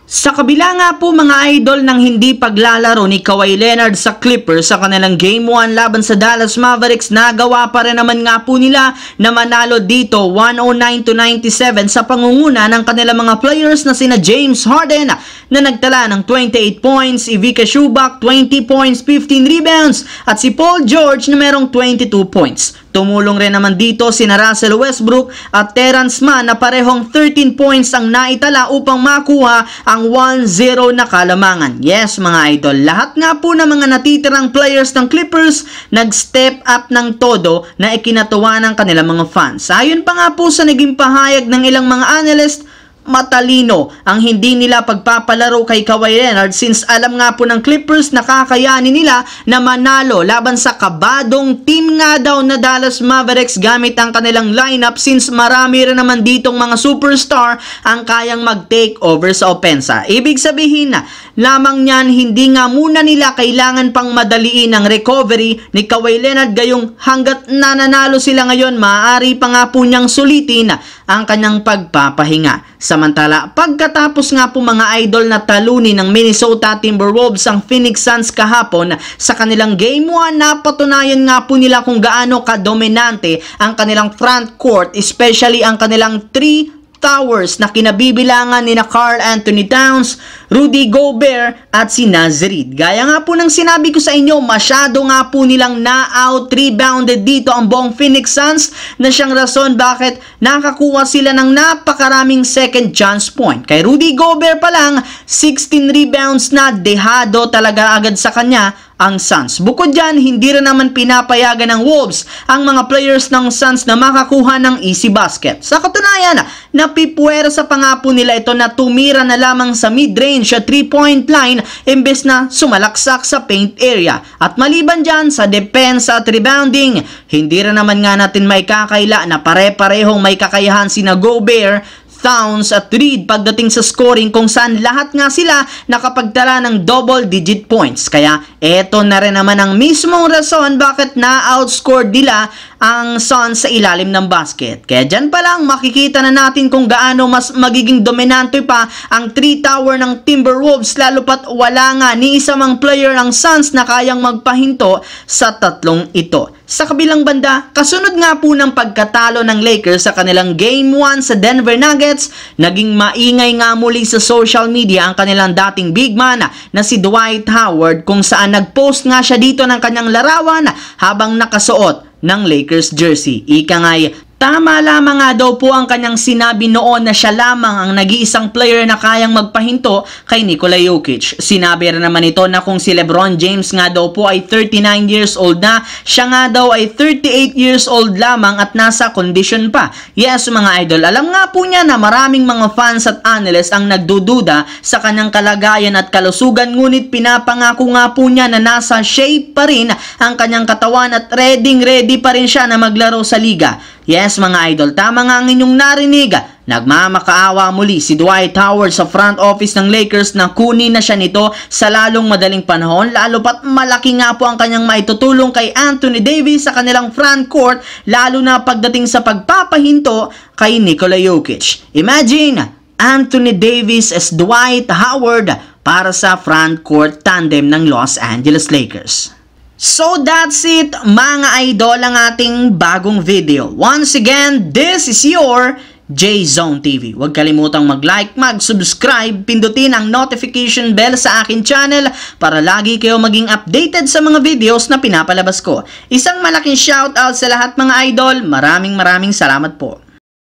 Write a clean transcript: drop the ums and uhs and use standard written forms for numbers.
Sa kabila nga po mga idol ng hindi paglalaro ni Kawhi Leonard sa Clippers sa kanilang Game 1 laban sa Dallas Mavericks, nagawa pa rin naman nga po nila na manalo dito 109-97 sa pangunguna ng kanilang mga players na sina James Harden na nagtala ng 28 points, Ivica Zubac 20 points, 15 rebounds at si Paul George na merong 22 points. Tumulong rin naman dito sina Russell Westbrook at Terrence Mann na parehong 13 points ang naitala upang makuha ang 1-0 na kalamangan. Yes mga idol, lahat nga po ng mga natitirang players ng Clippers nag-step up ng todo na ikinatuwa ng kanilang mga fans. Ayon pa nga po sa naging pahayag ng ilang mga analyst, matalino ang hindi nila pagpapalaro kay Kawhi Leonard since alam nga po ng Clippers na kakayanin nila na manalo laban sa kabadong team nga daw na Dallas Mavericks gamit ang kanilang lineup since marami rin naman ditong mga superstar ang kayang mag-take over sa opensa. Ibig sabihin na lamang niyan hindi nga muna nila kailangan pang madaliin ang recovery ni Kawhi Leonard gayong hanggat nananalo sila ngayon maaari pa nga po niyang sulitin ang kanyang pagpapahinga. Samantala, pagkatapos nga po mga idol na talunin ng Minnesota Timberwolves ang Phoenix Suns kahapon sa kanilang Game 1, napatunayan nga po nila kung gaano kadominante ang kanilang front court, especially ang kanilang 3 towers na kinabibilangan ni Karl Anthony Towns, Rudy Gobert at si Naz Reid. Gaya nga po ng sinabi ko sa inyo, masyado nga po nilang na-out-rebounded dito ang buong Phoenix Suns na siyang rason bakit nakakuha sila ng napakaraming second chance point. Kay Rudy Gobert pa lang, 16 rebounds na, dehado talaga agad sa kanya ang Suns. Bukod dyan, hindi rin naman pinapayagan ng Wolves ang mga players ng Suns na makakuha ng easy basket. Sa katunayan, napipuwersa pa nga po nila ito na tumira na lamang sa mid-range at 3-point line imbes na sumalaksak sa paint area. At maliban dyan sa defense at rebounding, hindi rin naman nga natin may kakaila na pare-parehong may kakayahan sina Gobert, Towns at Reid pagdating sa scoring kung saan lahat nga sila nakapagtala ng double-digit points. Kaya eto na rin naman ang mismong rason bakit na-outscored nila ang Suns sa ilalim ng basket. Kaya dyan pa lang makikita na natin kung gaano mas magiging dominante pa ang 3 tower ng Timberwolves lalo pat wala nga ni isa mang player ng Suns na kayang magpahinto sa tatlong ito. Sa kabilang banda, kasunod nga po ng pagkatalo ng Lakers sa kanilang Game 1 sa Denver Nuggets, naging maingay nga muli sa social media ang kanilang dating big man na si Dwight Howard kung saan nagpost nga siya dito ng kanyang larawan habang nakasuot ng Lakers jersey. Ika nga'y, tama lamang nga daw po ang kanyang sinabi noon na siya lamang ang nag-iisang player na kayang magpahinto kay Nikola Jokic. Sinabi rin naman ito na kung si LeBron James nga daw po ay 39 years old na, siya nga daw ay 38 years old lamang at nasa condition pa. Yes mga idol, alam nga po niya na maraming mga fans at analysts ang nagdududa sa kanyang kalagayan at kalusugan, ngunit pinapangako nga po niya na nasa shape pa rin ang kanyang katawan at ready pa rin siya na maglaro sa liga. Yes mga idol, tama nga ang inyong narinig. Nagmamakaawa muli si Dwight Howard sa front office ng Lakers na kunin na siya nito sa lalong madaling panahon, lalo pat malaki nga po ang kanyang maitutulong kay Anthony Davis sa kanilang front court, lalo na pagdating sa pagpapahinto kay Nikola Jokic. Imagine, Anthony Davis as Dwight Howard para sa front court tandem ng Los Angeles Lakers. So that's it mga idol, ang ating bagong video. Once again, this is your J-Zone TV. Huwag kalimutang mag-like, mag-subscribe, pindutin ang notification bell sa akin channel para lagi kayo maging updated sa mga videos na pinapalabas ko. Isang malaking shoutout sa lahat mga idol. Maraming salamat po.